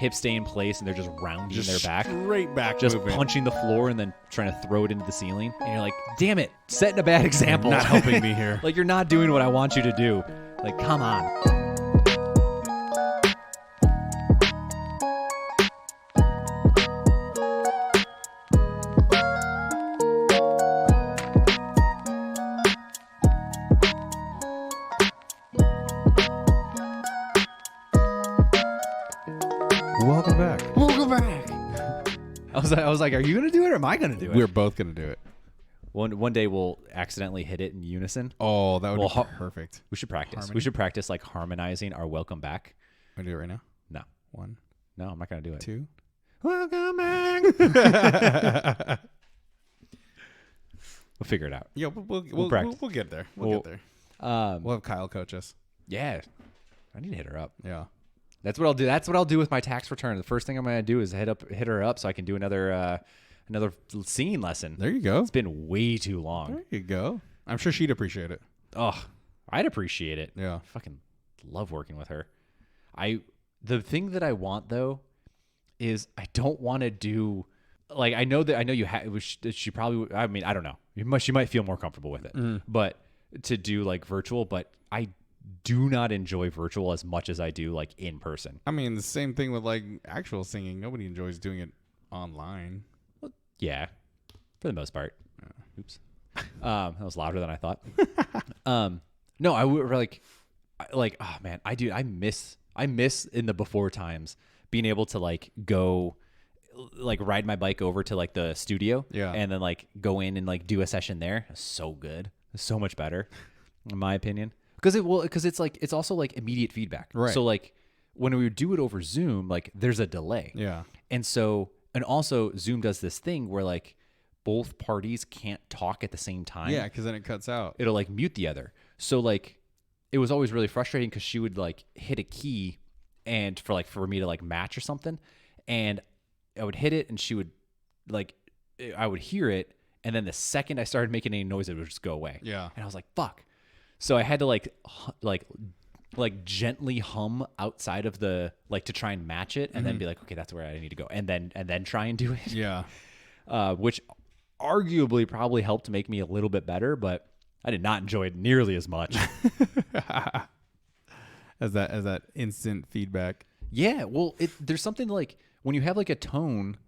hips stay in place and they're just rounding their back. Straight back Just movement. punching the floor and then trying to throw it into the ceiling. And you're like, damn it, setting a bad example. Not helping me here. Like, you're not doing what I want you to do. Like, come on. Welcome back. Welcome back. I was like, are you gonna do it or am I gonna do it? We're both going to do it. One day we'll accidentally hit it in unison. Oh, that would Well, be perfect. We should practice. Harmony? We should practice like harmonizing our welcome back. Want to do it right now? No, 1, I'm not gonna do it. 2. Welcome back. We'll figure it out. Yeah, we'll practice. We'll get there. We'll get there. We'll have Kyle coach us. Yeah, I need to hit her up. Yeah. That's what I'll do. That's what I'll do with my tax return. The first thing I'm gonna do is hit her up so I can do another singing lesson. There you go. It's been way too long. There you go. I'm sure she'd appreciate it. Oh, I'd appreciate it. Yeah. I fucking love working with her. The thing that I want though is I don't want to do like I know you have she probably I mean I don't know she might feel more comfortable with it but to do like virtual, but I do not enjoy virtual as much as I do like in person. I mean, the same thing with like actual singing. Nobody enjoys doing it online. Well, yeah, for the most part. Oops. That was louder than I thought. No, I would like oh man, I miss in the before times being able to like go like ride my bike over to like the studio and then like go in and like do a session there. It's so good. It's so much better in my opinion. Because it's like it's also like immediate feedback. Right. So like when we do it over Zoom, like there's a delay. Yeah. And also Zoom does this thing where like both parties can't talk at the same time. Yeah, because then it cuts out. It'll like mute the other. So like it was always really frustrating because she would like hit a key and for me to like match or something, and I would hit it and she would like I would hear it, and then the second I started making any noise, it would just go away. Yeah. And I was like, fuck. So I had to like gently hum outside of the like to try and match it, and then be like, okay, that's where I need to go, and then try and do it. Yeah. Which arguably probably helped make me a little bit better, but I did not enjoy it nearly as much. as that instant feedback. Yeah, well, there's something like when you have like a tone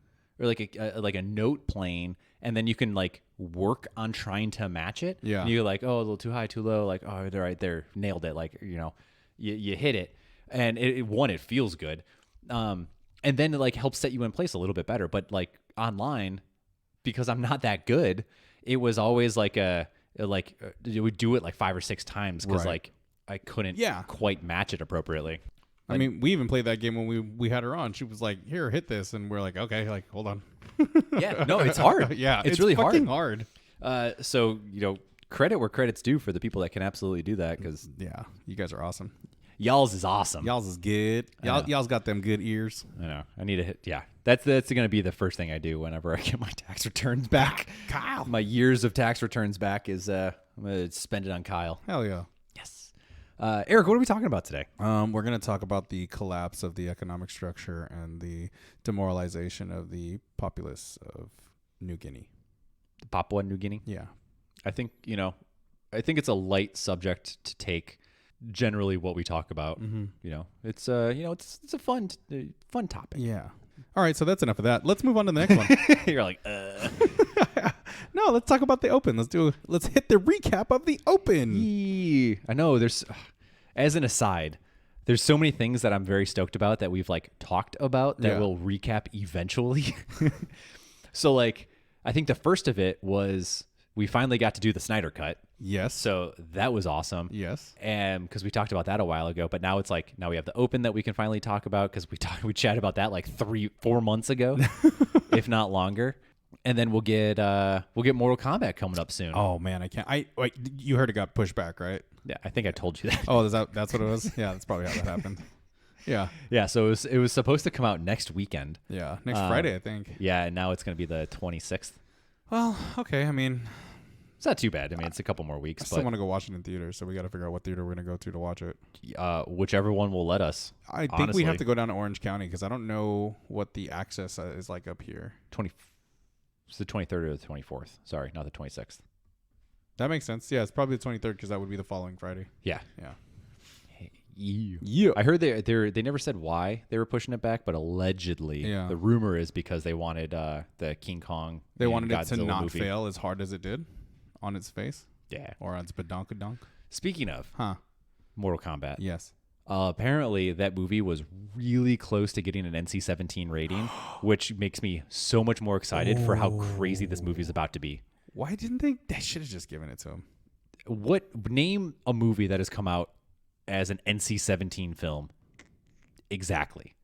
or like a note playing, and then you can like work on trying to match it. Yeah. And you're like, oh, a little too high, too low. Like, oh, they're right there, nailed it. Like, you know, you hit it, and it feels good. And then it like helps set you in place a little bit better. But like online, because I'm not that good, it was always like you would do it like 5 or 6 times because like I couldn't quite match it appropriately. I mean, we even played that game when we had her on. She was like, "Here, hit this," and we're like, "Okay, like hold on." Yeah, no, it's hard. Yeah, it's really fucking hard. So credit where credit's due for the people that can absolutely do that, because yeah, you guys are awesome. Y'all's is awesome. Y'all's is good. Y'all's got them good ears. I know. I need to hit. Yeah, that's going to be the first thing I do whenever I get my tax returns back. Kyle, my years of tax returns back is I'm going to spend it on Kyle. Hell yeah. Yes. Eric, what are we talking about today? We're going to talk about the collapse of the economic structure and the demoralization of the populace of New Guinea. Papua New Guinea? Yeah. I think it's a light subject to take. Generally what we talk about, it's a fun topic. Yeah. All right, so that's enough of that. Let's move on to the next one. You're like, No, let's talk about the Open. Let's hit the recap of the Open. I know as an aside, there's so many things that I'm very stoked about that we've like talked about that we'll recap eventually. So like, I think the first of it was we finally got to do the Snyder Cut. Yes. So that was awesome. Yes. And because we talked about that a while ago, but now it's like, now we have the Open that we can finally talk about, because we chatted about that like 3-4 months ago, if not longer. And then we'll get Mortal Kombat coming up soon. Oh man, I can't. Wait, you heard it got pushed back, right? Yeah, I think I told you that. Oh, that's what it was? Yeah, that's probably how that happened. Yeah. Yeah, so it was supposed to come out next weekend. Yeah, next Friday, I think. Yeah, and now it's going to be the 26th. Well, okay. I mean, It's not too bad. I mean, it's a couple more I weeks, still want to go watch it in theaters, so we got to figure out what theater we're going to go to watch it. but whichever one will let us. I think we have to go down to Orange County because I don't know what the access is like up here. It's the 23rd or the 24th. Sorry, not the 26th. That makes sense. Yeah, it's probably the 23rd because that would be the following Friday. Yeah. Yeah. Yeah. I heard they never said why they were pushing it back, but allegedly the rumor is because they wanted the King Kong. They wanted Godzilla it to not movie. fail as hard as it did on its face. Yeah. Or on its badonkadonk. Speaking of Mortal Kombat. Yes. Apparently that movie was really close to getting an NC-17 rating, which makes me so much more excited for how crazy this movie is about to be. Why didn't they? They should have just given it to him. Name a movie that has come out as an NC-17 film? Exactly.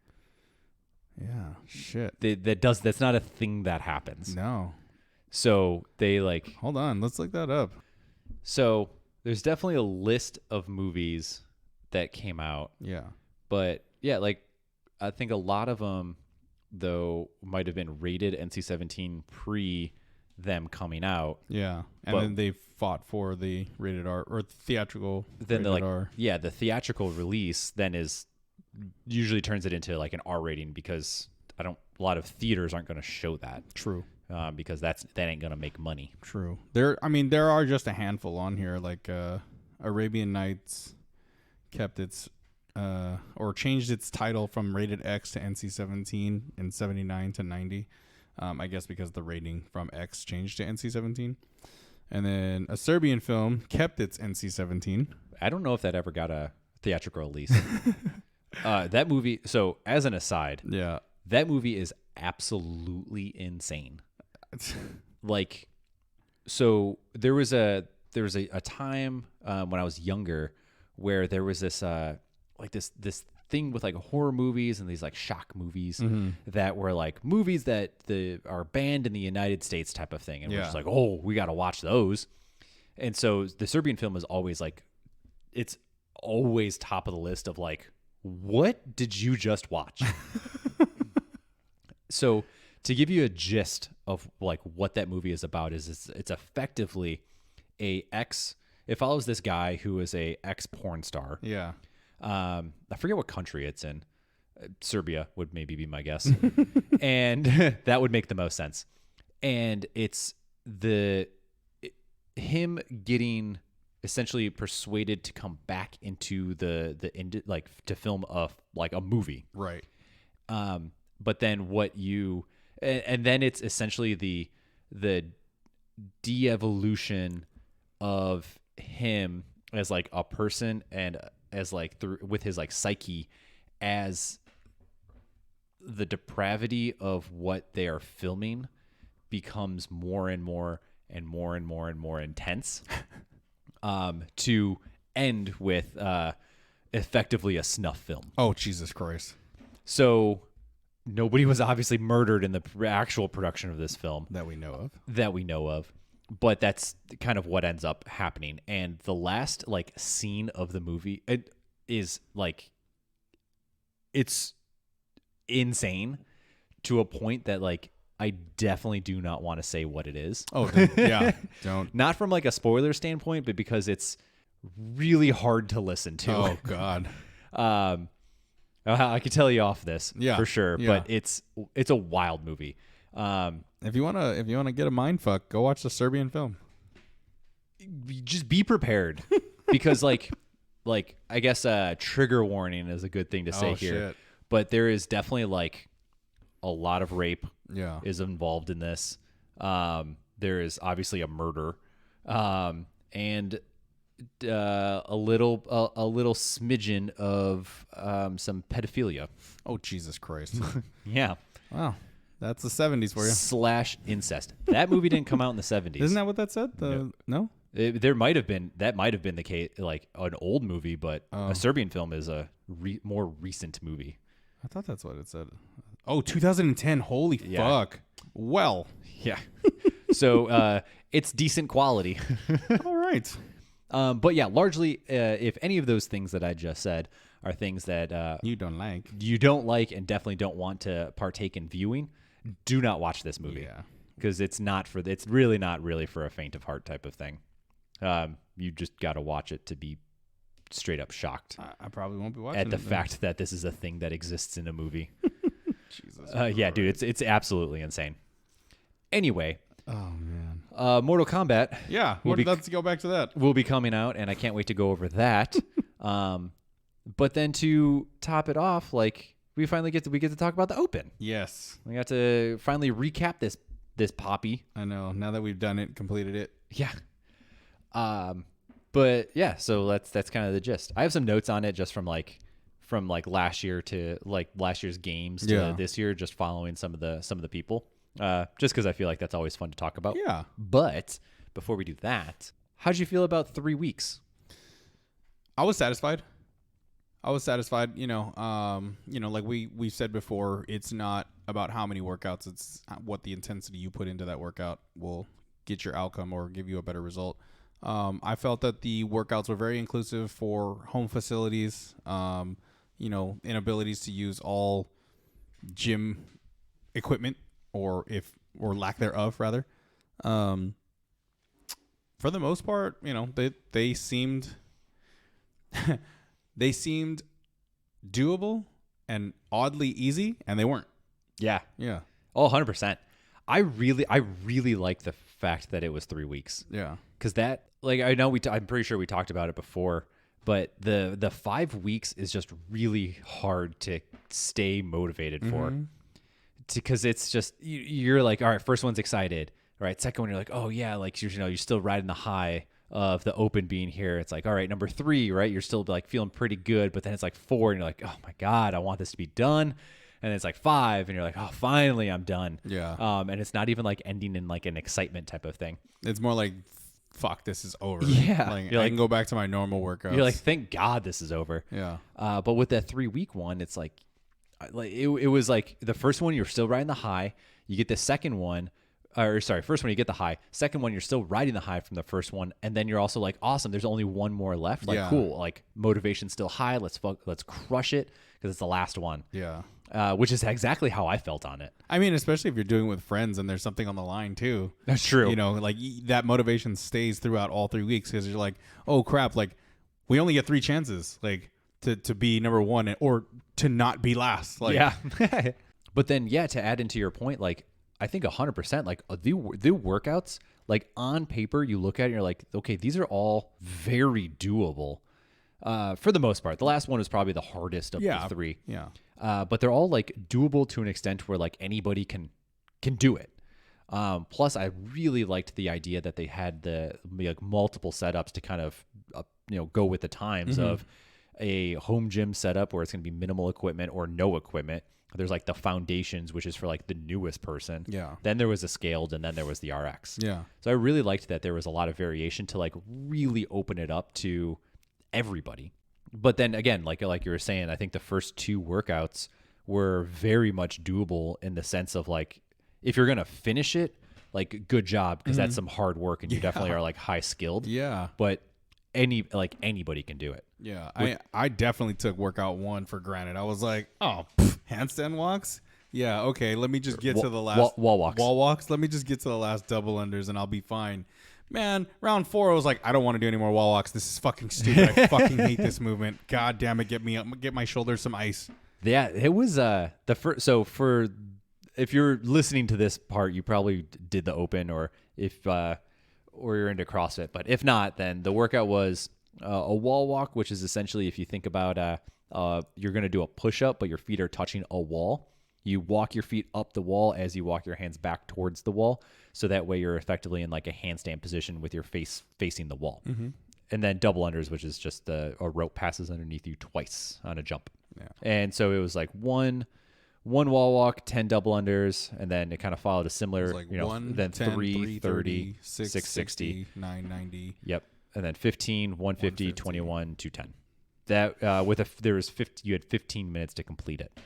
Yeah. Shit. That's not a thing that happens. No. So they Hold on. Let's look that up. So there's definitely a list of movies that came out. Yeah. But yeah, I think a lot of them though might have been rated NC-17 pre them coming out. Yeah. And then they fought for the rated R or theatrical rated R. Yeah, the theatrical release then usually turns it into like an R rating because a lot of theaters aren't going to show that. True. Because that ain't going to make money. True. There are just a handful on here like Arabian Nights kept its or changed its title from rated X to NC-17 in 79 to 90. I guess because the rating from X changed to NC-17. And then A Serbian Film kept its NC-17. I don't know if that ever got a theatrical release. That movie, so as an aside, that movie is absolutely insane. So there was a time when I was younger where there was this this thing with like horror movies and these like shock movies that were like movies that are banned in the United States type of thing, and we're just like, oh, we got to watch those. And so the Serbian Film is always it's always top of the list of like, what did you just watch? So to give you a gist of like what that movie is about is it's effectively it follows this guy who is a ex porn star. Yeah. I forget what country it's in. Serbia would maybe be my guess. And that would make the most sense. And it's him getting essentially persuaded to come back into to film a movie. Right. But then and then it's essentially the de-evolution of him as like a person and as like with his like psyche as the depravity of what they are filming becomes more and more and more and more and more intense to end with effectively a snuff film. Oh, Jesus Christ. So nobody was obviously murdered in the actual production of this film that we know of. But that's kind of what ends up happening. And the last like scene of the movie is like, it's insane to a point that like I definitely do not want to say what it is. Oh, yeah. Don't. Not from like a spoiler standpoint, but because it's really hard to listen to. Oh God. I could tell you off this for sure, yeah. but it's a wild movie. If you wanna get a mind fuck, go watch The Serbian Film. Just be prepared, because like I guess trigger warning is a good thing to say here. Shit. But there is definitely like a lot of rape. Yeah. Is involved in this. There is obviously a murder, and a little smidgen of some pedophilia. Oh, Jesus Christ. Yeah. Wow. That's the 70s for you. / incest. That movie didn't come out in the 70s. Isn't that what that said? No? There might have been the case, like an old movie, but A Serbian Film is a more recent movie. I thought that's what it said. Oh, 2010. Holy fuck. Well. Yeah. So it's decent quality. All right. But yeah, largely, if any of those things that I just said are things that you don't like and definitely don't want to partake in viewing, do not watch this movie. Yeah. because it's really not really for a faint of heart type of thing. You just got to watch it to be straight up shocked I probably won't be watching at the it then. fact that this is a thing that exists in a movie. Jesus. Yeah, dude, it's absolutely insane. Anyway, Oh man. Mortal Kombat. Yeah. Let's go back to that. Will be coming out, and I can't wait to go over that. But then to top it off, like we get to talk about the Open. Yes. We got to finally recap this poppy. I know. Now that we've done it, completed it. Yeah. But yeah, so that's kind of the gist. I have some notes on it just from last year to like last year's games to this year, just following some of the people. Just because I feel like that's always fun to talk about. Yeah. But before we do that, how'd you feel about 3 weeks? I was satisfied. You know, like we said before, it's not about how many workouts, it's what the intensity you put into that workout will get your outcome or give you a better result. I felt that the workouts were very inclusive for home facilities, you know, inabilities to use all gym equipment or lack thereof rather. For the most part, you know, they seemed they seemed doable and oddly easy, and they weren't. Yeah. Yeah. Oh, 100%. I really like the fact that it was 3 weeks. Yeah. Because that, like, I know I'm pretty sure we talked about it before, but the 5 weeks is just really hard to stay motivated for. Because it's just, you're like, all right, first one's excited. All right, second one, you're like, oh yeah, like, you're still riding the high of the Open being here. It's like, all right, number 3, right? You're still like feeling pretty good, but then it's like 4 and you're like, oh my God, I want this to be done. And it's like 5 and you're like, oh, finally I'm done. Yeah. And it's not even like ending in like an excitement type of thing. It's more like, fuck, this is over. Yeah. Like, I can go back to my normal workouts. You're like, thank God this is over. Yeah. But with that 3 week one, it's like it was like the first one, you're still riding the high. You get the second one, first one you get the high. Second one, you're still riding the high from the first one, and then you're also like, awesome, there's only one more left. Like, cool, like motivation's still high. Let's crush it because it's the last one. Yeah. Which is exactly how I felt on it. I mean, especially if you're doing it with friends and there's something on the line too. That's true. You know, like that motivation stays throughout all 3 weeks because you're like, oh crap, like we only get 3 chances, like to be number 1 or to not be last. Like, yeah. But then, yeah, to add into your point, like I think 100%, like the workouts, like on paper, you look at it and you're like, okay, these are all very doable. For the most part. The last one is probably the hardest of the 3. Yeah. But they're all like doable to an extent where like anybody can do it. Plus, I really liked the idea that they had the like multiple setups to kind of go with the times of a home gym setup where it's going to be minimal equipment or no equipment. There's like the foundations, which is for like the newest person. Yeah. Then there was a scaled, and then there was the RX. Yeah. So I really liked that there was a lot of variation to like really open it up to everybody. But then again, like you were saying, I think the first 2 workouts were very much doable in the sense of like, if you're going to finish it, like good job, because that's some hard work and you definitely are like high skilled. Yeah. But anybody can do it. Yeah. I definitely took workout 1 for granted. I was like, oh, handstand walks. Yeah. Okay. Let me just get to the last wall walks. Wall walks. Let me just get to the last double unders and I'll be fine. Man, round 4, I was like, I don't want to do any more wall walks. This is fucking stupid. I fucking hate this movement. God damn it. Get my shoulders some ice. Yeah, it was the first. So if you're listening to this part, you probably did the Open, or if or you're into CrossFit. But if not, then the workout was a wall walk, which is essentially, if you think about you're going to do a push up, but your feet are touching a wall. You walk your feet up the wall as you walk your hands back towards the wall. So that way you're effectively in like a handstand position with your face facing the wall. And then double unders, which is just a rope passes underneath you twice on a jump. Yeah. And so it was like one wall walk, 10 double unders, and then it kind of followed a similar, like then 10, 3, 30, 660, 660, 990. Yep. And then 15, 150, 21, 210. That you had 15 minutes to complete it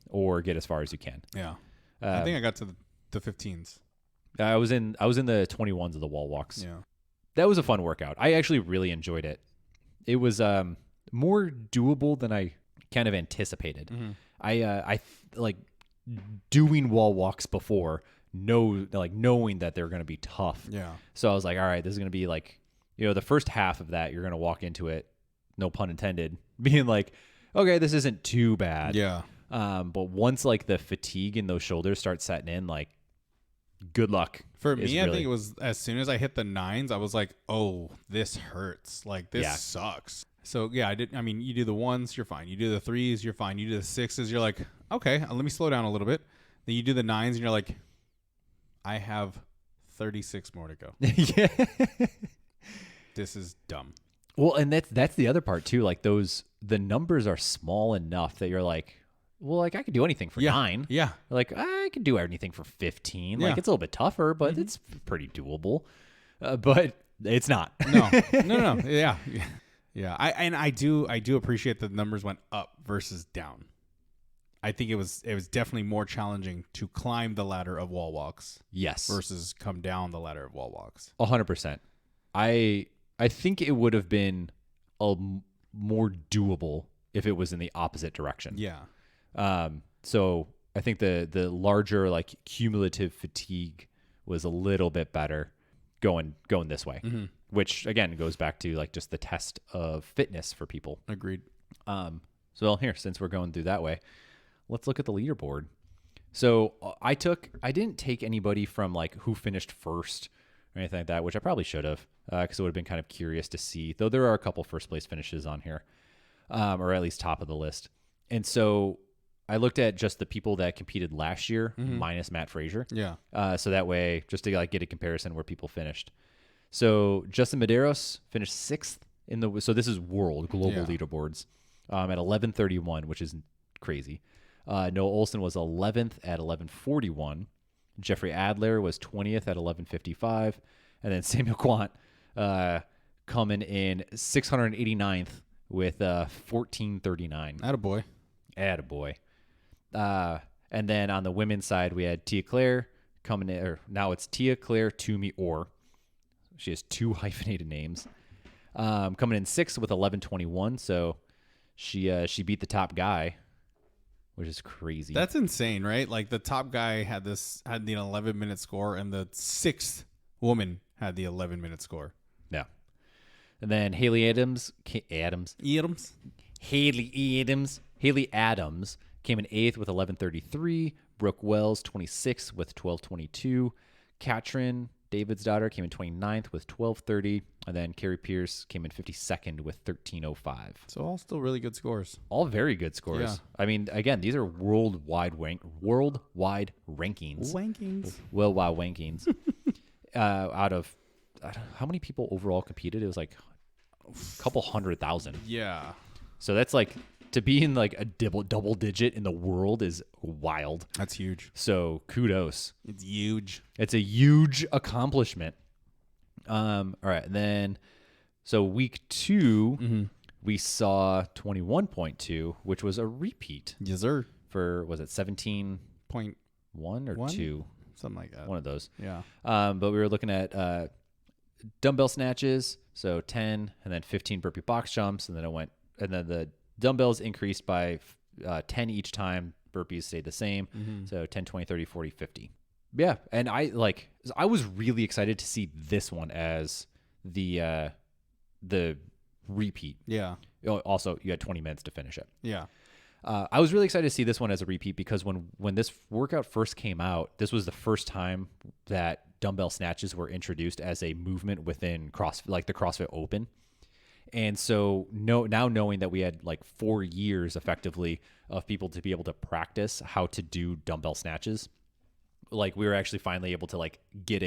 or get as far as you can. Yeah. I think I got to the 15s. I was in the 21s of the wall walks. Yeah. That was a fun workout. I actually really enjoyed it. It was more doable than I kind of anticipated. I like doing wall walks before, knowing that they're going to be tough. Yeah. So I was like, all right, this is going to be like, the first half of that, you're going to walk into it, no pun intended, being like, okay, this isn't too bad. Yeah. But once like the fatigue in those shoulders start setting in, like, good luck. For me, I think it was as soon as I hit the 9s, I was like, oh, this hurts. Like, this sucks. So, yeah, you do the 1s, you're fine. You do the 3s, you're fine. You do the 6s, you're like, okay, let me slow down a little bit. Then you do the 9s, and you're like, I have 36 more to go. Yeah. This is dumb. Well, and that's the other part, too. Like, the numbers are small enough that you're like, well, like, I could do anything for 9. Yeah. Like, I could do anything for 15. Yeah. Like, it's a little bit tougher, but it's pretty doable. But it's not. No. Yeah. Yeah. I do appreciate that the numbers went up versus down. I think it was definitely more challenging to climb the ladder of wall walks. Yes. Versus come down the ladder of wall walks. 100%. I think it would have been more doable if it was in the opposite direction. Yeah. So I think the larger like cumulative fatigue was a little bit better going this way, which again goes back to like just the test of fitness for people. Agreed. So here, since we're going through that way, let's look at the leaderboard. So I didn't take anybody from like who finished first or anything like that, which I probably should have, because it would have been kind of curious to see, though there are a couple first place finishes on here, or at least top of the list. And so I looked at just the people that competed last year minus Matt Frazier. Yeah. So that way, just to like get a comparison where people finished. So Justin Medeiros finished 6th so this is global leaderboards, at 11:31, which is crazy. Noah Olson was 11th at 11:41. Jeffrey Adler was 20th at 11:55, and then Samuel Quant coming in 689th with 14:39. Attaboy. And then on the women's side, we had Tia Claire coming in, or now it's Tia Claire Toomey Orr. She has 2 hyphenated names. Coming in 6th with 11:21, so she beat the top guy, which is crazy. That's insane, right? Like the top guy had the 11-minute score, and the 6th woman had the 11-minute score. Yeah. And then Haley Adams came in 8th with 11:33. Brooke Wells 26th with 12:22. Katrin, David's daughter, came in 29th with 12:30, and then Carrie Pierce came in 52nd with 13:05. So all still really good scores. All very good scores. Yeah. I mean, again, these are worldwide rankings. Worldwide rankings. Out of how many people overall competed? It was like a couple 100,000. Yeah. So that's like, to be in like a double digit in the world is wild. That's huge. So kudos. It's huge. It's a huge accomplishment. All right. Then, so week 2, we saw 21.2, which was a repeat. Yes, sir. For, was it 17.1 or 2? Something like that. One of those. Yeah. But we were looking at dumbbell snatches. So 10 and then 15 burpee box jumps. And then the dumbbells increased by 10 each time. Burpees stayed the same. So 10, 20, 30, 40, 50. Yeah. And I was really excited to see this one as the repeat. Yeah. Also, you had 20 minutes to finish it. Yeah. I was really excited to see this one as a repeat because when this workout first came out, this was the first time that dumbbell snatches were introduced as a movement within CrossFit, like the CrossFit Open. And so now knowing that we had like 4 years effectively of people to be able to practice how to do dumbbell snatches, like we were actually finally able to like get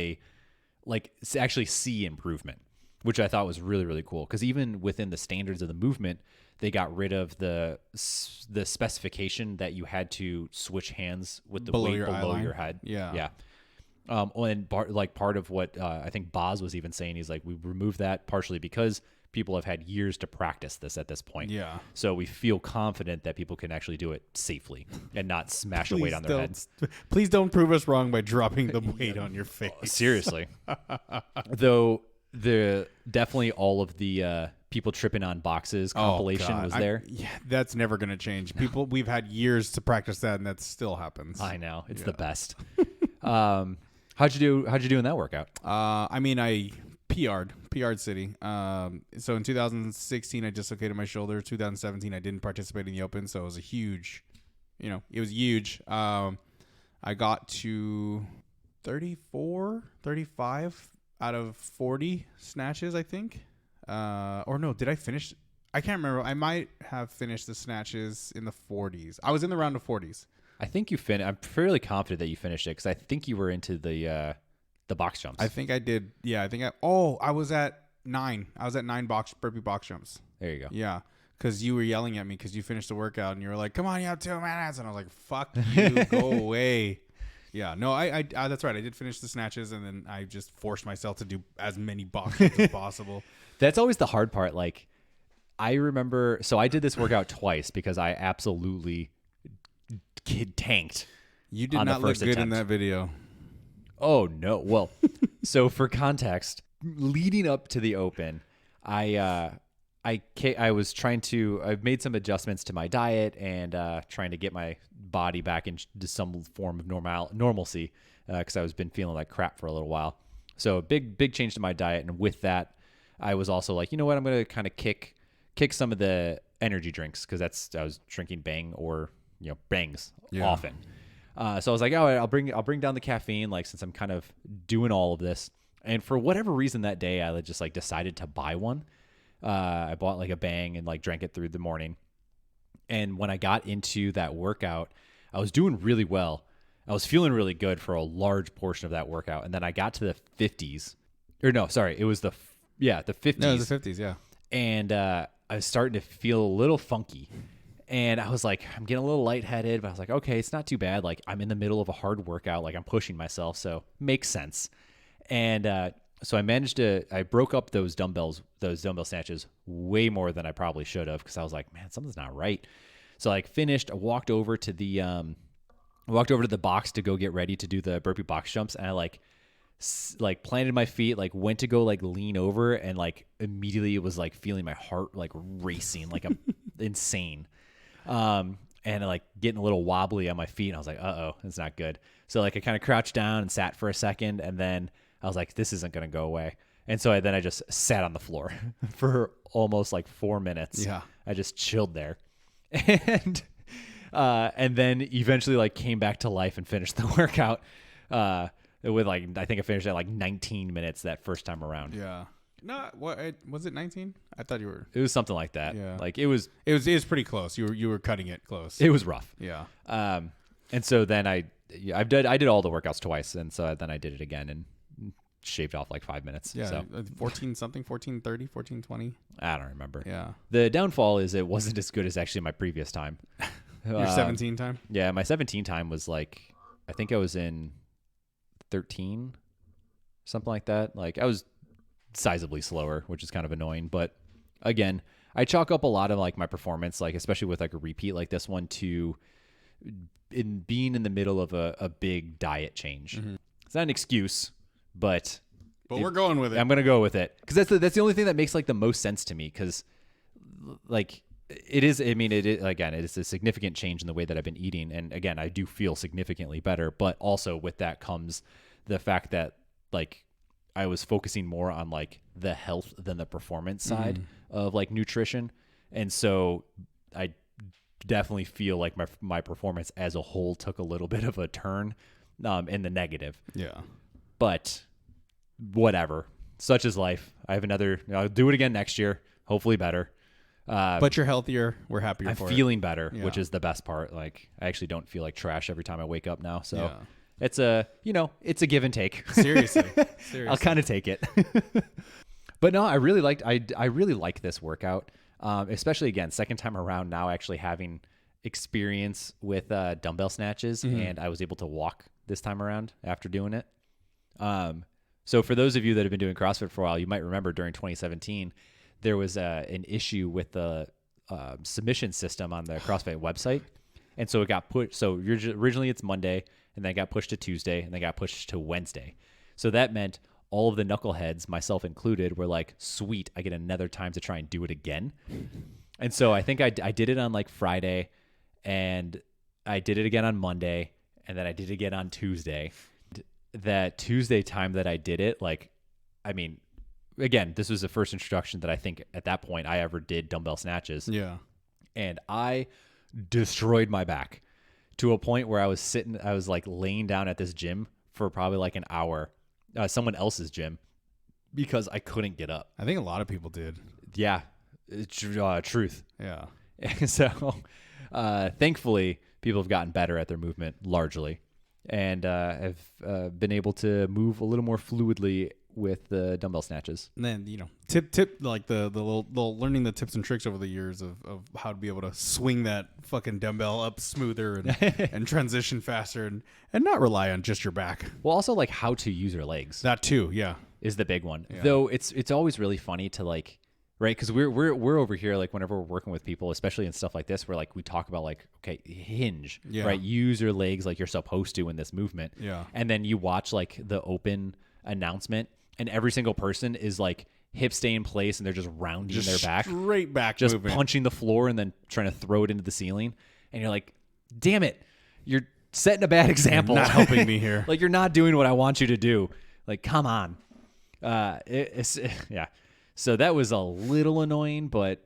actually see improvement, which I thought was really, really cool. Because even within the standards of the movement, they got rid of the specification that you had to switch hands with the weight below your head. Yeah. Yeah. And part of what I think Boz was even saying, he's like, we removed that partially because people have had years to practice this at this point. Yeah. So we feel confident that people can actually do it safely and not smash a weight on their heads. Please don't prove us wrong by dropping the weight on your face. Seriously. Though definitely all of the people tripping on boxes compilation was there. That's never going to change. We've had years to practice that, and that still happens. I know. It's the best. How'd you do in that workout? I mean, I PR'd City. So in 2016, I dislocated my shoulder. 2017, I didn't participate in the Open, so it was a huge, it was huge. I got to 34, 35 out of 40 snatches, I think. Or no, did I finish? I can't remember. I might have finished the snatches in the 40s. I was in the round of 40s. I think you finished. I'm fairly confident that you finished it because I think you were into the box jumps. I think I did. Yeah, I was at 9. I was at 9 burpee box jumps. There you go. Yeah, because you were yelling at me because you finished the workout and you were like, "Come on, you have 2 minutes," and I was like, "Fuck you, go away." Yeah, no, I that's right. I did finish the snatches and then I just forced myself to do as many box jumps as possible. That's always the hard part. Like, I remember, so I did this workout twice because I absolutely tanked. You did not look good in that video. Oh no. Well, so for context, leading up to the Open, I was I've made some adjustments to my diet and trying to get my body back into some form of normalcy because I was been feeling like crap for a little while. So big change to my diet, and with that, I was also like, you know what, I'm gonna kind of kick some of the energy drinks because I was drinking Bang or Bangs often. So I was like, oh, I'll bring down the caffeine, like, since I'm kind of doing all of this. And for whatever reason that day, I just like decided to buy one. I bought like a Bang and like drank it through the morning. And when I got into that workout, I was doing really well. I was feeling really good for a large portion of that workout. And then I got to the 50s. Or no, sorry, it was the 50s. No, it was the 50s, yeah. And I was starting to feel a little funky. And I was like, I'm getting a little lightheaded, but I was like, okay, it's not too bad. Like, I'm in the middle of a hard workout. Like, I'm pushing myself, so makes sense. And so I broke up those dumbbell snatches way more than I probably should have because I was like, man, something's not right. So I finished. I walked over to the box to go get ready to do the burpee box jumps, and I like planted my feet, like went to go like lean over, and like immediately it was like feeling my heart like racing, like I'm insane. And like getting a little wobbly on my feet, and I was like, uh-oh, it's not good. So like I kind of crouched down and sat for a second, and then I was like, this isn't going to go away. And so I just sat on the floor for almost like 4 minutes. Yeah. I just chilled there. And then eventually like came back to life and finished the workout, with like, I think I finished at like 19 minutes that first time around. Yeah. No, was it 19? I thought you were. It was something like that. Yeah. Like it was pretty close. You were cutting it close. It was rough. Yeah. And so then I did all the workouts twice, and so then I did it again and shaved off like 5 minutes. Yeah. So 1430, 1420. I don't remember. Yeah. The downfall is it wasn't as good as actually my previous time. Your 17 time? Yeah, my 17 time was like, I think I was in 13, something like that. Like I was sizably slower, which is kind of annoying. But again, I chalk up a lot of like my performance, like especially with like a repeat like this one, to in being in the middle of a big diet change. Mm-hmm. It's not an excuse, but we're going with it. I'm gonna go with it because that's the only thing that makes like the most sense to me. Because like it is. I mean, it is a significant change in the way that I've been eating, and again, I do feel significantly better. But also with that comes the fact that like I was focusing more on like the health than the performance side of like nutrition. And so I definitely feel like my performance as a whole took a little bit of a turn in the negative. Yeah. But whatever. Such is life. I'll do it again next year. Hopefully better. But you're healthier. We're happier I'm for it. feeling better, which is the best part. Like I actually don't feel like trash every time I wake up now. So it's a give and take. Seriously. I'll kind of take it. But no, I really like this workout. Especially again, second time around now actually having experience with dumbbell snatches, and I was able to walk this time around after doing it. So for those of you that have been doing CrossFit for a while, you might remember during 2017, there was an issue with the submission system on the CrossFit website. And so it got put, so originally it's Monday, and then it got pushed to Tuesday, and then got pushed to Wednesday. So that meant all of the knuckleheads, myself included, were like, sweet, I get another time to try and do it again. And so I think I did it on like Friday, and I did it again on Monday, and then I did it again on Tuesday. that Tuesday time that I did it, like, I mean, again, this was the first introduction that I think at that point I ever did dumbbell snatches. Yeah. And I destroyed my back to a point where I was like laying down at this gym for probably like an hour, someone else's gym, because I couldn't get up. I think a lot of people did. Yeah. Truth. Yeah. And so, thankfully, people have gotten better at their movement largely, and have been able to move a little more fluidly with the dumbbell snatches. And then, tip like the little learning the tips and tricks over the years of how to be able to swing that fucking dumbbell up smoother and transition faster and not rely on just your back. Well, also like how to use your legs. That too, yeah, is the big one. Yeah. Though it's always really funny to like, right? Because we're over here, like whenever we're working with people, especially in stuff like this, where like we talk about like, okay, hinge, Yeah. right? Use your legs like you're supposed to in this movement. Yeah. And then you watch like the open announcement, and every single person is like hips stay in place and they're just rounding their back, straight back, just movement. punching the floor and then trying to throw it into the ceiling. And you're like, damn it, you're setting a bad example. Not helping me here. Like, you're not doing what I want you to do. Like, come on. Yeah. So that was a little annoying, but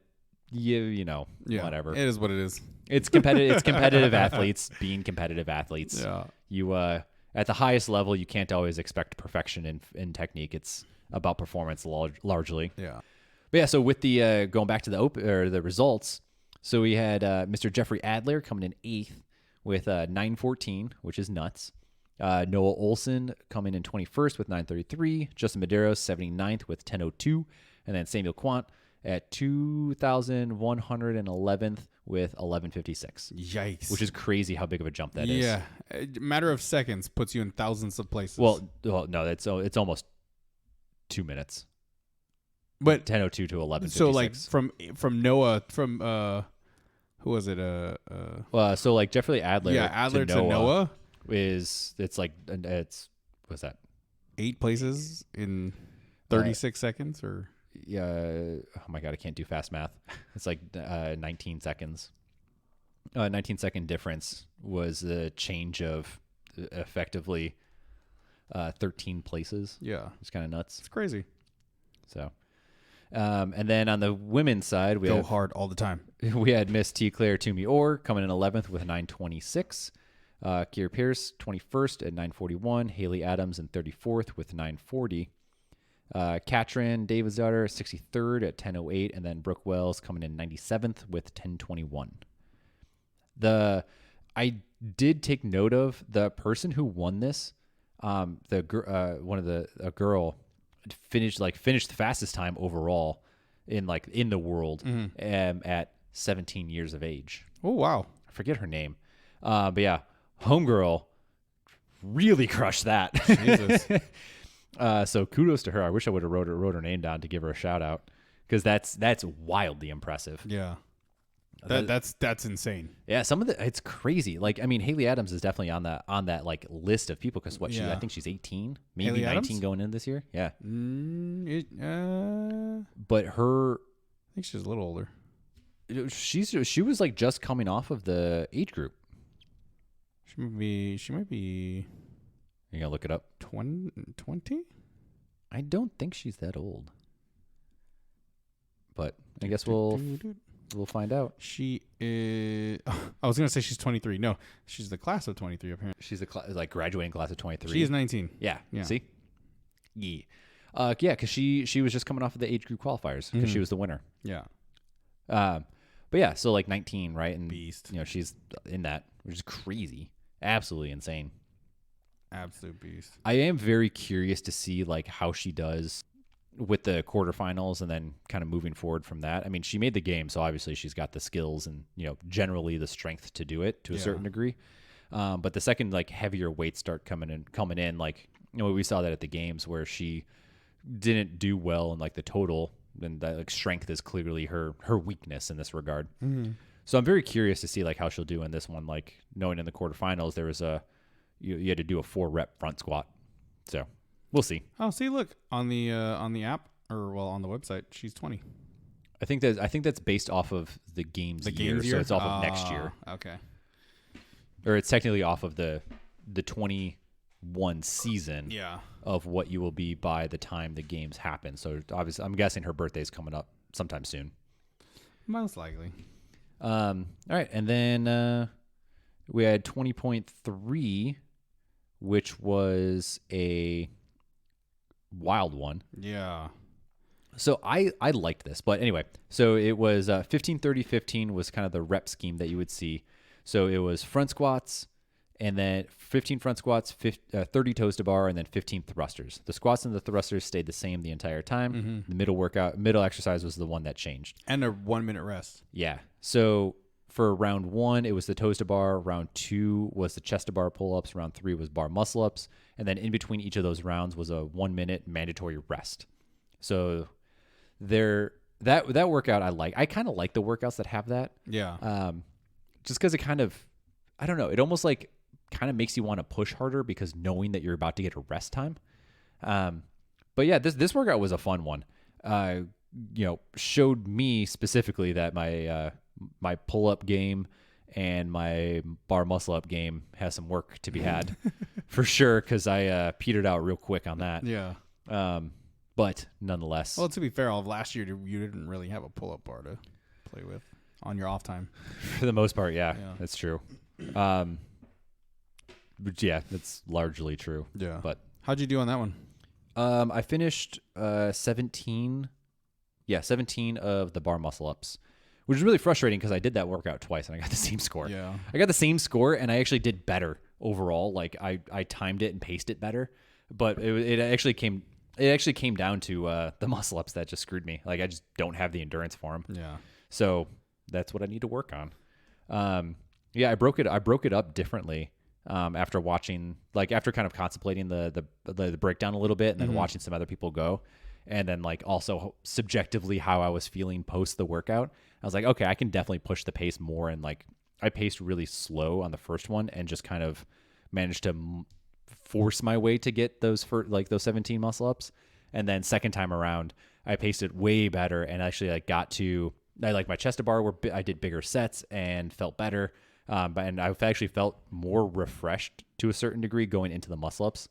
Yeah, whatever. It is what it is. It's competitive. It's competitive athletes being competitive athletes. Yeah. You at the highest level, you can't always expect perfection in technique. It's about performance largely. Yeah. But yeah, so with the going back to the results, so we had Mr. Jeffrey Adler coming in 8th with 9:14, which is nuts. Noah Olson coming in 21st with 9:33. Justin Medeiros 79th with 10:02, and then Samuel Quant at 2,111th with 11:56. Yikes. Which is crazy how big of a jump that is. Yeah. A matter of seconds puts you in thousands of places. Well, no, it's almost 2 minutes. but 10:02 to 11:56. so like from Noah who was it? So like Jeffrey Adler. Yeah, Adler to Noah what's that? 8 places in 36 seconds or Yeah. Oh my God, I can't do fast math. It's like 19 seconds. 19-second difference was the change of effectively 13 places. yeah. It's kind of nuts. It's crazy. So, and then on the women's side, we Go hard all the time. we had Miss T. Claire Toomey Orr coming in 11th with 9:26. Kiera Pierce 21st at 9:41. Haley Adams in 34th with 9:40. Katrin Davidsdottir 63rd at 10:08, and then Brooke Wells coming in 97th with 10:21. I did take note of the person who won this. A girl finished the fastest time overall in the world at 17 years of age. Oh wow. I forget her name, but yeah, homegirl really crushed that. Jesus. So kudos to her. I wish I would have wrote her name down to give her a shout out, because that's wildly impressive. Yeah. That's insane. Yeah, it's crazy. Like, I mean, Haley Adams is definitely on that like list of people, because I think she's 18, maybe Haley 19 Adams? going in this year. Yeah. I But her, think she's a little older. she was like just coming off of the age group. She might be You gonna look it up? 20? I don't think she's that old, but I guess we'll find out. She is. I was gonna say she's 23. No, she's the class of 23. Apparently, She's like graduating class of 23. she is 19. Yeah. Yeah. See? Yeah. Yeah, because she was just coming off of the age group qualifiers, because she was the winner. Yeah. But yeah, so like 19, right? And Beast. She's in that, which is crazy. Absolutely insane. Absolute beast. I am very curious to see like how she does with the quarterfinals, and then kind of moving forward from that. I mean, she made the game, so obviously she's got the skills and generally the strength to do it to a certain degree. But the second like heavier weights start coming in, like we saw that at the games where she didn't do well in like the total, and that like strength is clearly her weakness in this regard. Mm-hmm. So I'm very curious to see like how she'll do in this one. Like, knowing in the quarterfinals there was you had to do a 4-rep front squat, so we'll see. Oh, see, look on the app on the website, she's 20. I think that's based off of the games year, so it's off of next year. Okay. Or it's technically off of the 21 one season Yeah. of what you will be by the time the games happen. So obviously, I'm guessing her birthday's coming up sometime soon. Most likely. All right, and then we had 20.3, which was a wild one. Yeah. So I liked this, but anyway, so it was 15, 30, 15 was kind of the rep scheme that you would see. So it was front squats, and then 15 front squats, 30 toes to bar, and then 15 thrusters. The squats and the thrusters stayed the same the entire time. The middle exercise was the one that changed. And a 1 minute rest. Yeah. So for round 1, it was the toes to bar. Round 2 was the chest to bar pull-ups. Round 3 was bar muscle-ups. And then in between each of those rounds was a 1 minute mandatory rest. So that workout I like. I kind of like the workouts that have that. Yeah. Just because it kind of, I don't know, it almost like kind of makes you want to push harder because knowing that you're about to get a rest time. But yeah, this workout was a fun one. Showed me specifically that my pull-up game and my bar muscle-up game has some work to be had for sure, because I petered out real quick on that. Yeah. But nonetheless. Well, to be fair, all of last year you didn't really have a pull-up bar to play with on your off time. For the most part, yeah. That's true. But yeah, that's largely true. Yeah. But how'd you do on that one? I finished 17 of the bar muscle ups, which is really frustrating because I did that workout twice and I got the same score. Yeah. I got the same score and I actually did better overall. Like I timed it and paced it better, but it actually came down to the muscle ups that just screwed me. Like I just don't have the endurance for them. Yeah. So that's what I need to work on. I broke it up differently. After watching, after kind of contemplating the breakdown a little bit, and then watching some other people go, and then also subjectively how I was feeling post the workout, I was like, okay, I can definitely push the pace more. And I paced really slow on the first one and just kind of managed to force my way to get those 17 muscle ups. And then second time around, I paced it way better and actually got to my chest to bar where I did bigger sets and felt better. And I actually felt more refreshed to a certain degree going into the muscle ups.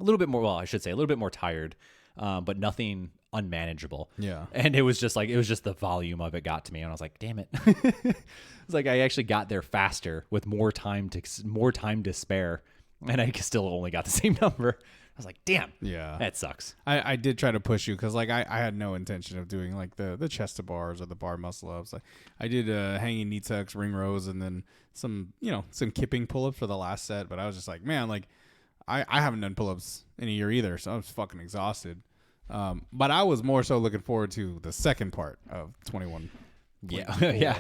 A little bit more tired, but nothing unmanageable. Yeah. And it was just the volume of it got to me, and I was like, damn it. It's like I actually got there faster with more time to spare, and I still only got the same number. I was like, damn. Yeah. That sucks. I did try to push you because I had no intention of doing the chest to bars or the bar muscle ups. I did hanging knee tucks, ring rows, and then some kipping pull ups for the last set. But I was just like, man, I haven't done pull ups in a year either, so I was fucking exhausted. But I was more so looking forward to the second part of 21. Yeah.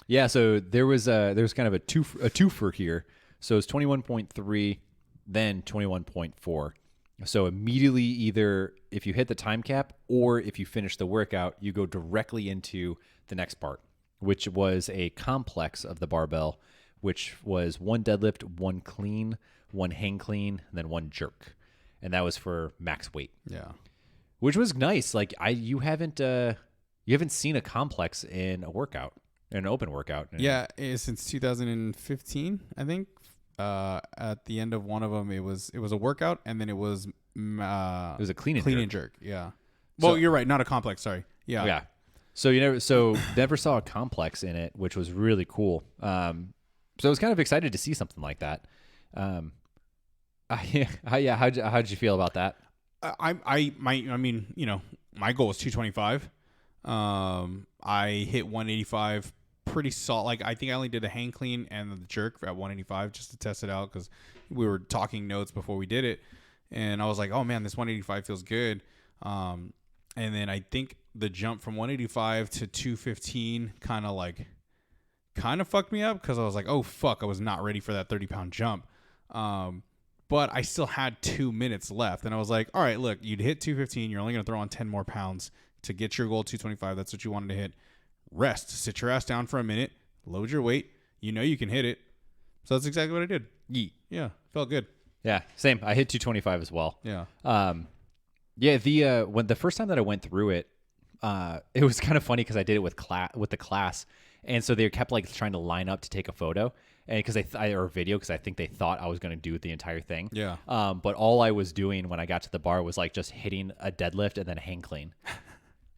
Yeah. So there was kind of a twofer here. So it's 21.3, then 21.4. So immediately, either if you hit the time cap or if you finish the workout, you go directly into the next part, which was a complex of the barbell, which was 1 deadlift, 1 clean, 1 hang clean, and then 1 jerk. And that was for max weight. Yeah. Which was nice. You haven't seen a complex in a workout, in an open workout. Yeah, since 2015, I think. At the end of one of them, it was a workout, and then it was a clean and jerk. Yeah. Well, you're right. Not a complex. Sorry. Yeah. Yeah. So never saw a complex in it, which was really cool. So I was kind of excited to see something like that. How'd you feel about that? My goal was 225. I hit 185 pretty solid. I think I only did a hang clean and the jerk at 185 just to test it out because we were talking notes before we did it, and I was like, oh man, this 185 feels good. And then I think the jump from 185 to 215 kind of fucked me up because I was like, oh fuck, I was not ready for that 30-pound jump. But I still had 2 minutes left, and I was like, all right, look, you'd hit 215, you're only going to throw on 10 more pounds to get your goal 225. That's what you wanted to hit. Rest, sit your ass down for a minute, load your weight. You can hit it. So that's exactly what I did. Yeet. Yeah, felt good. Yeah, same. I hit 225 as well. Yeah. When the first time that I went through it, it was kind of funny because I did it with the class, and so they kept trying to line up to take a photo, and because or video, because I think they thought I was going to do the entire thing. Yeah. But all I was doing when I got to the bar was like just hitting a deadlift and then a hang clean.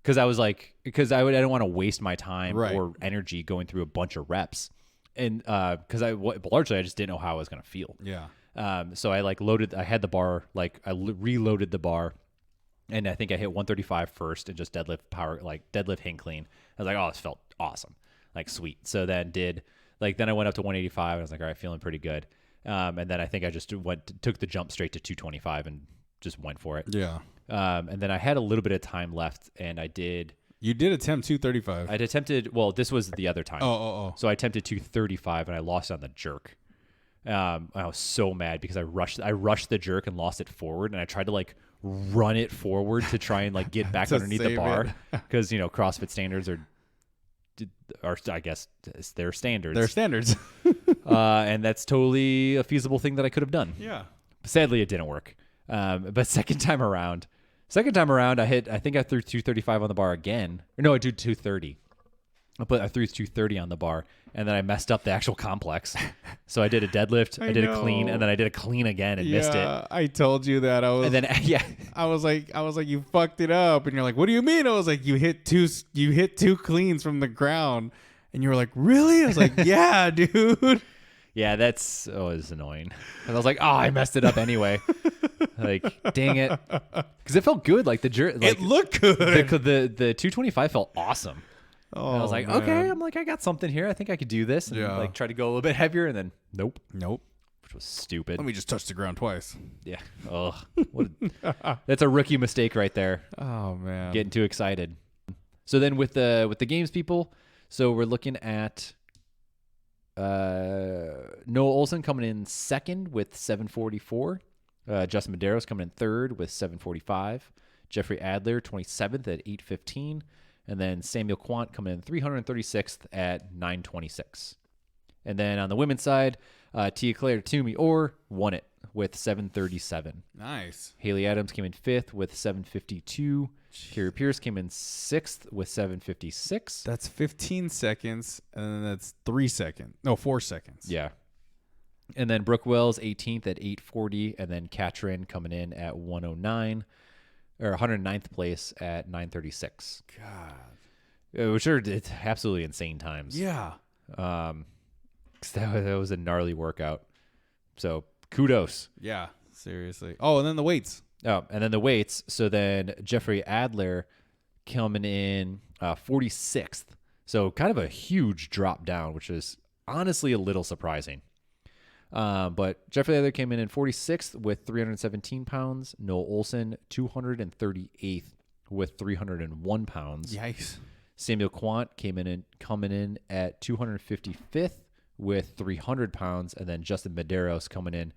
Because I was like, I didn't want to waste my time or energy going through a bunch of reps, and because largely I just didn't know how I was going to feel. Yeah. So I like I had the bar, like I reloaded the bar, and I think I hit 135 first and just deadlift hang clean. I was like, oh, this felt awesome, like sweet. So then then I went up to 185. And I was like, all right, feeling pretty good. And then I think I just took the jump straight to 225 and just went for it. Yeah. And then I had a little bit of time left, and You did attempt 235. I'd attempted. Well, this was the other time. Oh. So I attempted 235, and I lost on the jerk. I was so mad because I rushed the jerk and lost it forward, and I tried to like run it forward to try and like get back underneath the bar because CrossFit standards are I guess they're standards. They're standards. And that's totally a feasible thing that I could have done. Yeah. Sadly, it didn't work. But second time around, I think I threw 235 on the bar again. Or no, I did 230. But I threw 230 on the bar, and then I messed up the actual complex. So I did a deadlift, I did a clean, and then I did a clean again and missed it. I told you that. I was like, you fucked it up, and you're like, what do you mean? I was like, you hit two cleans from the ground, and you were like, really? I was like, yeah, dude. Yeah, it's annoying. And I was like, oh, I messed it up anyway. Like, dang it, because it felt good. Like it looked good. The 225 felt awesome. Oh, and I was like, man. okay, I'm like, I got something here. I think I could do this. And like try to go a little bit heavier, and then nope, which was stupid. Let me just touch the ground twice. Yeah. Ugh. That's a rookie mistake right there. Oh man, getting too excited. So then with the games people, so we're looking at Noah Olson coming in second with 744. Justin Medeiros coming in third with 745. Jeffrey Adler 27th at 815. And then Samuel Quant coming in 336th at 926. And then on the women's side, Tia Claire Toomey Orr won it with 737. Nice. Haley Adams came in fifth with 752. Carrie Pierce came in sixth with 756. That's 15 seconds, and then that's 4 seconds. Yeah. And then Brooke Wells 18th at 840, and then Katrin coming in at 109. Or 109th place at 936. God. Which are it's absolutely insane times. Yeah. 'Cause that was a gnarly workout. So kudos. Yeah, seriously. Oh, and then the weights. Oh, and then the weights. So then Jeffrey Adler coming in 46th. So kind of a huge drop down, which is honestly a little surprising. But Jeffrey Adler came in 46th with 317 pounds. Noah Olson 238th with 301 pounds. Yikes. Samuel Quant coming in at 255th with 300 pounds, and then Justin Medeiros coming in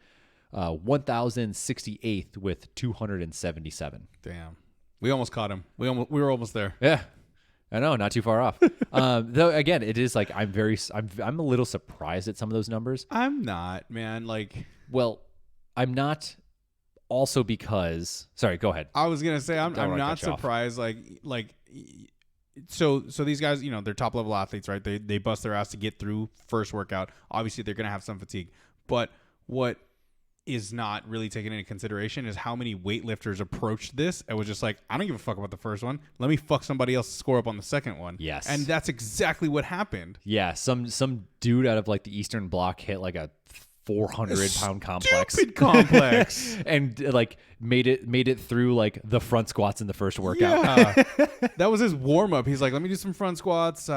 1,068th with 277. Damn, we almost caught him. We were almost there. Yeah. I know, not too far off. Though again, it is like I'm a little surprised at some of those numbers. I'm not, man. Like, well, I'm not. Also, because sorry, go ahead. I was gonna say I'm not surprised. So these guys, they're top level athletes, right? They bust their ass to get through first workout. Obviously, they're gonna have some fatigue, but what is not really taken into consideration is how many weightlifters approached this and was just like, I don't give a fuck about the first one. Let me fuck somebody else's score up on the second one. Yes. And that's exactly what happened. Yeah. Some dude out of like the Eastern Bloc hit like a 400-pound complex. Stupid complex. And like made it through like the front squats in the first workout. Yeah. That was his warm up. He's like, let me do some front squats.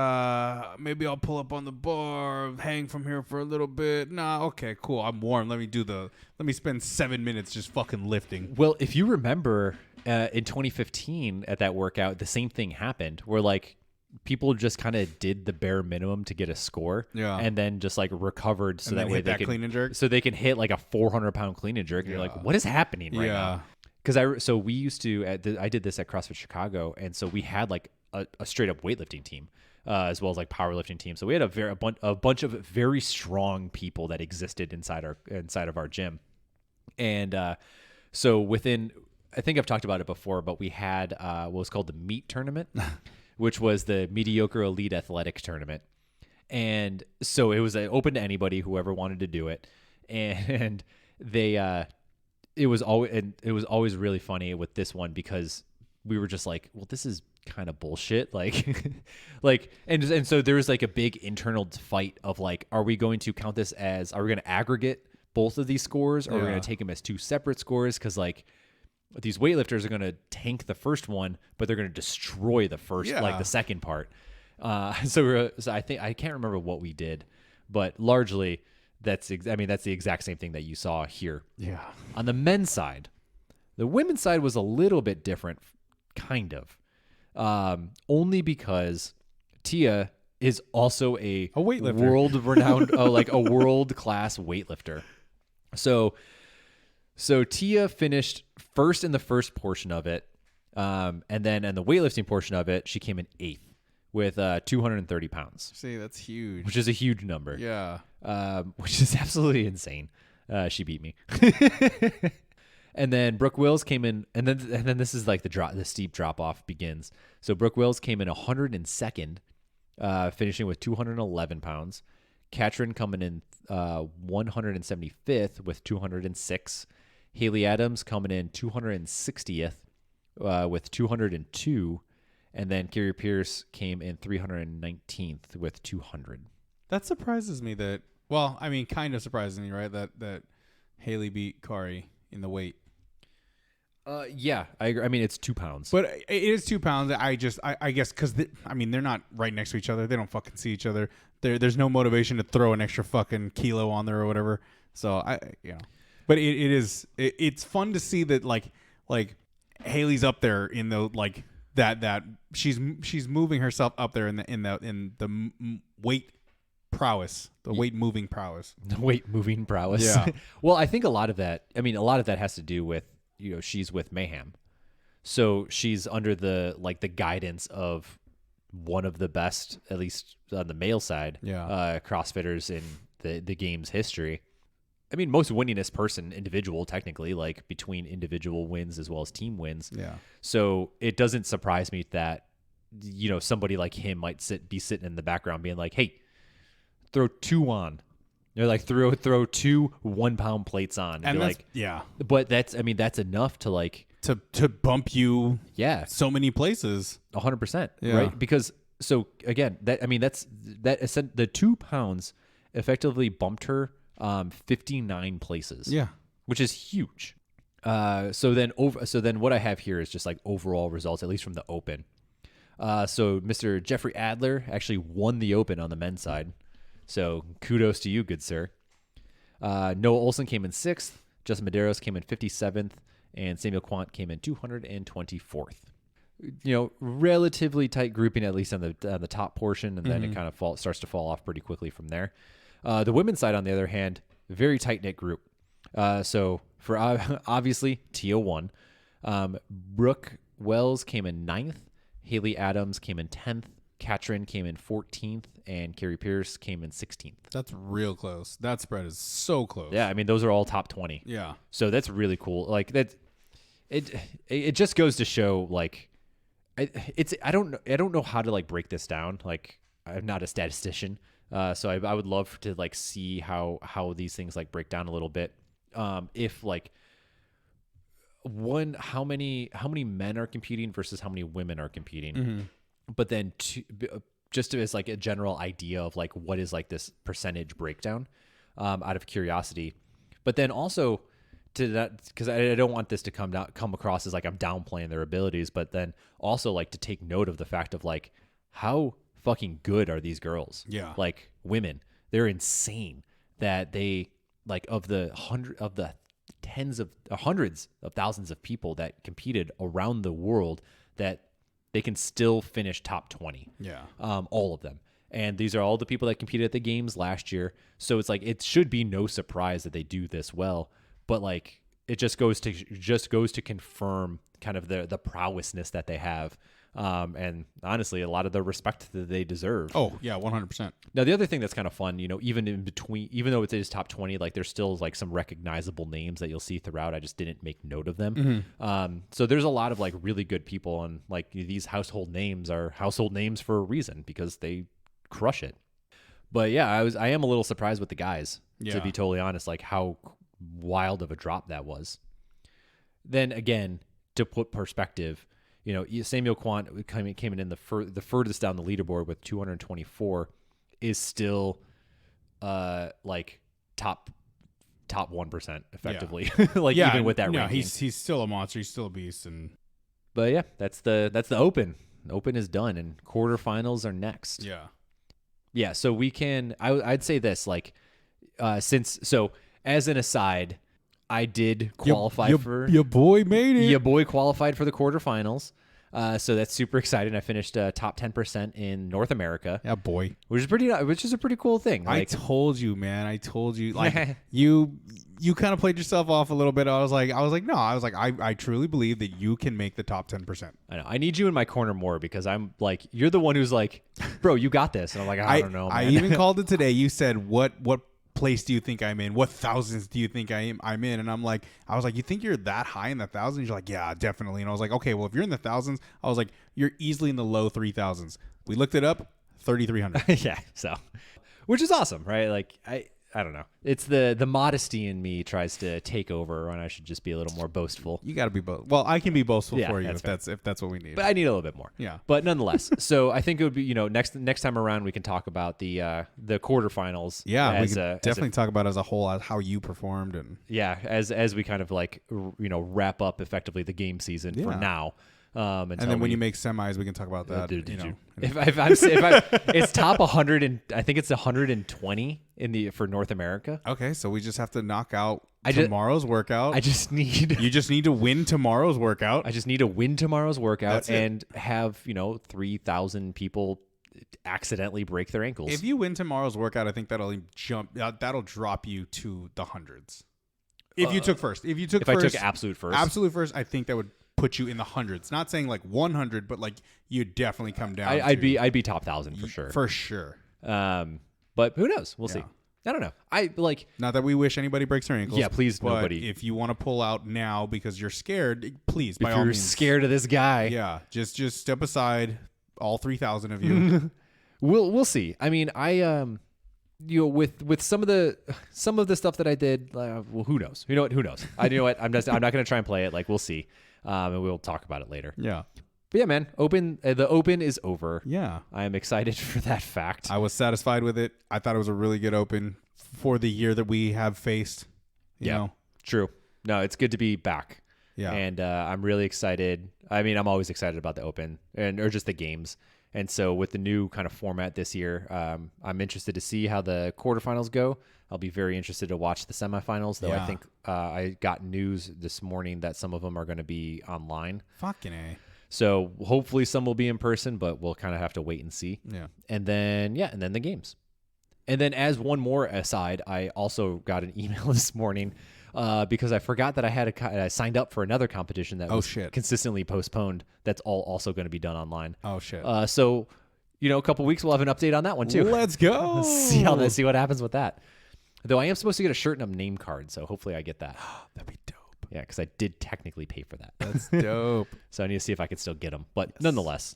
Maybe I'll pull up on the bar, hang from here for a little bit. Nah, okay, cool. I'm warm. Let me spend 7 minutes just fucking lifting. Well, if you remember in 2015 at that workout, the same thing happened where like people just kind of did the bare minimum to get a score, and then just like recovered so that way they can clean and jerk. So they can hit like a 400-pound clean and jerk. And you're like, what is happening right now? Because we used to I did this at CrossFit Chicago, and so we had like a straight up weightlifting team as well as like powerlifting team. So we had a bunch of very strong people that existed inside of our gym, and so within, I think I've talked about it before, but we had what was called the meat tournament. Which was the mediocre elite athletic tournament. And so it was open to anybody, whoever wanted to do it. And they, it was always really funny with this one because we were just like, well, this is kind of bullshit. Like, and so there was like a big internal fight of like, are we going to count this as, are we going to aggregate both of these scores, or are we going to take them as two separate scores? Cause like these weightlifters are going to tank the first one, but they're going to destroy the first, like the second part. So I think, I can't remember what we did, but largely that's the exact same thing that you saw here. Yeah. On the men's side, the women's side was a little bit different, kind of. Only because Tia is also a weightlifter, world-renowned, like a world-class weightlifter. So Tia finished first in the first portion of it, and then in the weightlifting portion of it, she came in 8th with 230 pounds. See, that's huge. Which is a huge number. Yeah. Which is absolutely insane. She beat me. And then Brooke Wills came in, and then this is like the steep drop off begins. So Brooke Wills came in 102nd, finishing with 211 pounds. Katrin coming in 175th with 206. Haley Adams coming in 260th with 202. And then Carrie Pierce came in 319th with 200. That surprises me that, well, I mean, kind of surprises me, right? That Haley beat Kari in the weight. Yeah, I agree. I mean, it's 2 pounds. But it is 2 pounds. I guess because, they're not right next to each other. They don't fucking see each other. There's no motivation to throw an extra fucking kilo on there or whatever. So, But it's fun to see that, like Haley's up there in the, like, that she's moving herself up there in the weight prowess, the weight moving prowess. The weight moving prowess. Yeah. Well, I think a lot of that has to do with, she's with Mayhem. So she's under the guidance of one of the best, at least on the male side, CrossFitters in the game's history. I mean, most winningest person, individual, technically, like between individual wins as well as team wins. Yeah. So it doesn't surprise me that, somebody like him might be sitting in the background being like, hey, throw 2 on. They're like, throw 2 1-pound plates on. And like, yeah. But that's enough to like, to bump you. Yeah. So many places. 100%. Yeah. Right. Because so again, the 2 pounds effectively bumped her 59 places. Yeah. Which is huge. So then what I have here is just like overall results, at least from the open. So Mr. Jeffrey Adler actually won the open on the men's side. So kudos to you, good sir. Noah Olson came in 6th. Justin Medeiros came in 57th. And Samuel Quant came in 224th. Relatively tight grouping, at least on the top portion. And then it kind of starts to fall off pretty quickly from there. The women's side, on the other hand, very tight-knit group. So for obviously, Tia won. Brooke Wells came in 9th. Haley Adams came in 10th. Katrin came in 14th. And Carrie Pierce came in 16th. That's real close. That spread is so close. Yeah, I mean, those are all top 20. Yeah. So that's really cool. Like, that, it just goes to show, like, I don't know how to, like, break this down. Like, I'm not a statistician. So I would love to like see how these things like break down a little bit. If like how many men are competing versus how many women are competing, but then just as like a general idea of like what is like this percentage breakdown, out of curiosity, but then also to that, because I don't want this to come across as like I'm downplaying their abilities, but then also like to take note of the fact of like how fucking good are these girls? Yeah. Like women, they're insane that they like of the hundreds of thousands of people that competed around the world that they can still finish top 20. Yeah. All of them. And these are all the people that competed at the games last year. So it's like, it should be no surprise that they do this well, but like, it just goes to confirm kind of the prowessness that they have. And honestly, a lot of the respect that they deserve. Oh yeah, 100%. Now the other thing that's kind of fun, even in between, even though it is top 20, like there's still like some recognizable names that you'll see throughout. I just didn't make note of them. So there's a lot of like really good people, and like these household names are household names for a reason because they crush it. But yeah, I am a little surprised with the guys, Yeah. to be totally honest, like how wild of a drop that was. Then again, to put perspective, Samuel Quant came in the furthest down the leaderboard with 224 is still like top 1% effectively. Like even with that ranking. he's still a monster. He's still a beast. But yeah, that's the Open. Open is done and quarterfinals are next. Yeah. Yeah, so we can I'd say this, like as an aside, I did qualify for your boy made it. Your boy qualified for the quarterfinals. So that's super exciting. I finished top 10% in North America. Yeah, boy. Which is a pretty cool thing. I told you, man. I told you. Like you kind of played yourself off a little bit. I was like, no. I truly believe that you can make the top 10%. I know. I need you in my corner more because I'm like, you're the one who's like, bro, you got this. And I'm like, I don't know, man. I even called it today. You said, what place do you think I'm in? What thousands do you think I'm in? And I was like, you think you're that high in the thousands? You're like, yeah, definitely. And I was like, okay, well, if you're in the thousands, I was like, you're easily in the low 3,000s. We looked it up, 3,300. Yeah. So, which is awesome, right? Like I don't know. It's the modesty in me tries to take over when I should just be a little more boastful. You got to be both. Well, I can be boastful for you if that's what we need. But I need a little bit more. Yeah. But nonetheless, so I think it would be, next time around we can talk about the quarterfinals. Yeah, we can definitely talk about as a whole how you performed and as we kind of like wrap up effectively the game season for now. And then when you make semis, we can talk about that. If it's top 100 and I think it's 120 for North America. Okay, so we just have to knock out tomorrow's workout. You just need to win tomorrow's workout. I just need to win tomorrow's workout and have 3,000 people accidentally break their ankles. If you win tomorrow's workout, I think that'll drop you to the hundreds. If you took first, I took absolute first, I think that would put you in the hundreds. Not saying like 100, but like you'd definitely come down. I'd be top 1,000 for sure. For sure. But who knows? We'll see. I don't know. I like. Not that we wish anybody breaks their ankles. Yeah, please, but nobody. If you want to pull out now because you're scared, please. By if all you're means, scared of this guy, yeah, just step aside. All 3,000 of you. We'll see. I mean, with some of the stuff that I did, who knows? Who knows? I'm not going to try and play it. Like we'll see, and we'll talk about it later. Yeah. But yeah, man, the Open is over. Yeah. I am excited for that fact. I was satisfied with it. I thought it was a really good Open for the year that we have faced. You know? True. No, it's good to be back. Yeah. And I'm really excited. I mean, I'm always excited about the Open or just the games. And so with the new kind of format this year, I'm interested to see how the quarterfinals go. I'll be very interested to watch the semifinals, though. I think I got news this morning that some of them are going to be online. Fucking A. So hopefully some will be in person, but we'll kind of have to wait and see. Yeah. And then the games. And then as one more aside, I also got an email this morning because I forgot that I signed up for another competition that was consistently postponed. That's also going to be done online. Oh shit. So, a couple weeks we'll have an update on that one too. Let's go. see what happens with that. Though I am supposed to get a shirt and a name card, so hopefully I get that. That'd be dope. Yeah, because I did technically pay for that. That's dope. So I need to see if I can still get them. But nonetheless,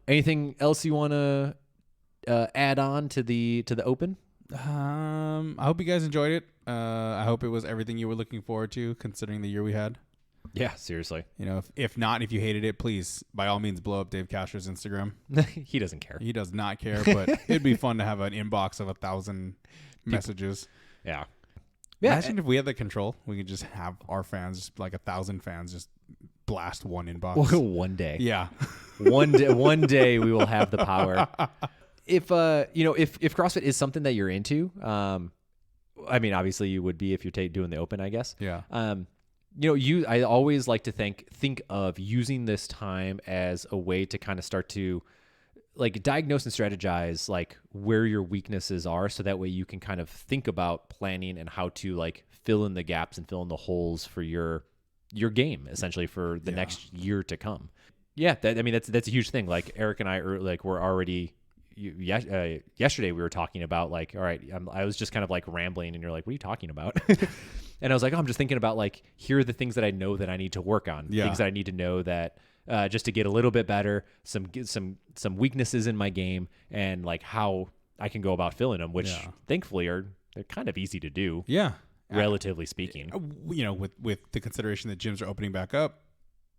anything else you want to add on to the Open? I hope you guys enjoyed it. I hope it was everything you were looking forward to, considering the year we had. Yeah, seriously. If not, if you hated it, please, by all means, blow up Dave Casher's Instagram. He doesn't care. He does not care, but it'd be fun to have an inbox of 1,000 messages. Yeah. Imagine if we had the control, we could just have our fans, just like 1,000 fans, just blast one inbox. One day. Yeah. One day we will have the power. If CrossFit is something that you're into, I mean, obviously you would be if you're doing the Open, I guess. Yeah. I always like to think of using this time as a way to kind of start to like diagnose and strategize like where your weaknesses are, so that way you can kind of think about planning and how to like fill in the gaps and fill in the holes for your game essentially for the next year to come. Yeah, that's a huge thing. Like Eric and I were already. Yesterday we were talking about like, all right, I was just kind of like rambling and you're like, what are you talking about? And I was like, I'm just thinking about like, here are the things that I know that I need to work on, things that I need to know that just to get a little bit better, some weaknesses in my game and like how I can go about filling them, which Yeah. thankfully they're kind of easy to do, Yeah. relatively speaking. You know, with the consideration that gyms are opening back up,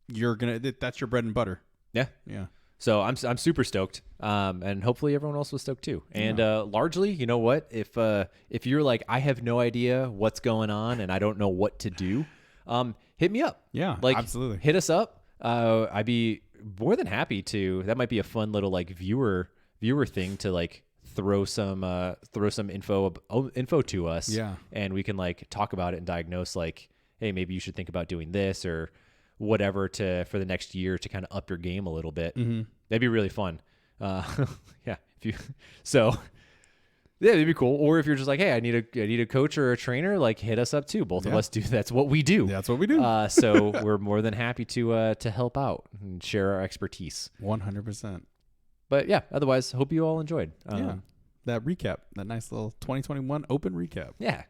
that's your bread and butter. Yeah. Yeah. So I'm super stoked, and hopefully everyone else was stoked too. And largely, you know what? If you're like, I have no idea what's going on and I don't know what to do, hit me up. Yeah, like absolutely. hit us up. I'd be more than happy to. That might be a fun little like viewer thing to like throw some info to us. Yeah, and we can like talk about it and diagnose like, hey, maybe you should think about doing this or whatever for the next year to kind of up your game a little bit. Mm-hmm. That'd be really fun. Yeah. So yeah, it'd be cool. Or if you're just like, hey, I need a coach or a trainer, like hit us up too. Both of us do. That's what we do. That's what we do. So we're more than happy to help out and share our expertise. 100%. But yeah, otherwise, hope you all enjoyed. Yeah. That recap, that nice little 2021 open recap. Yeah.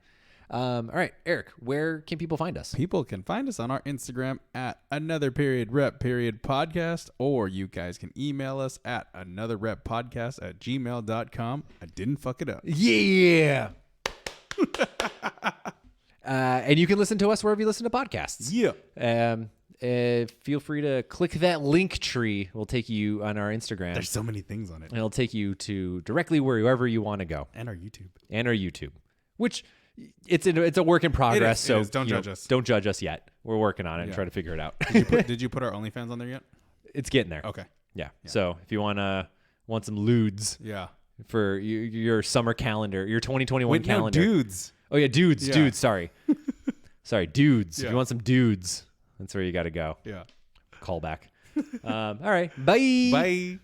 All right, Eric, where can people find us? People can find us on our Instagram at another_rep_podcast, or you guys can email us at anotherreppodcast@gmail.com. I didn't fuck it up. Yeah. And you can listen to us wherever you listen to podcasts. Yeah. Feel free to click that link tree. We'll take you on our Instagram. There's so many things on it. And it'll take you to directly wherever you want to go. And our YouTube. Which it's a work in progress. It is. So Don't judge us. Don't judge us yet. We're working on it and trying to figure it out. Did you put our OnlyFans on there yet? It's getting there. Okay. Yeah. So if you want some lewds for your summer calendar, your 2021 calendar. No, dudes. Oh yeah, dudes. Sorry. Dudes. Yeah. If you want some dudes, that's where you got to go. Yeah. Call back. All right. Bye. Bye.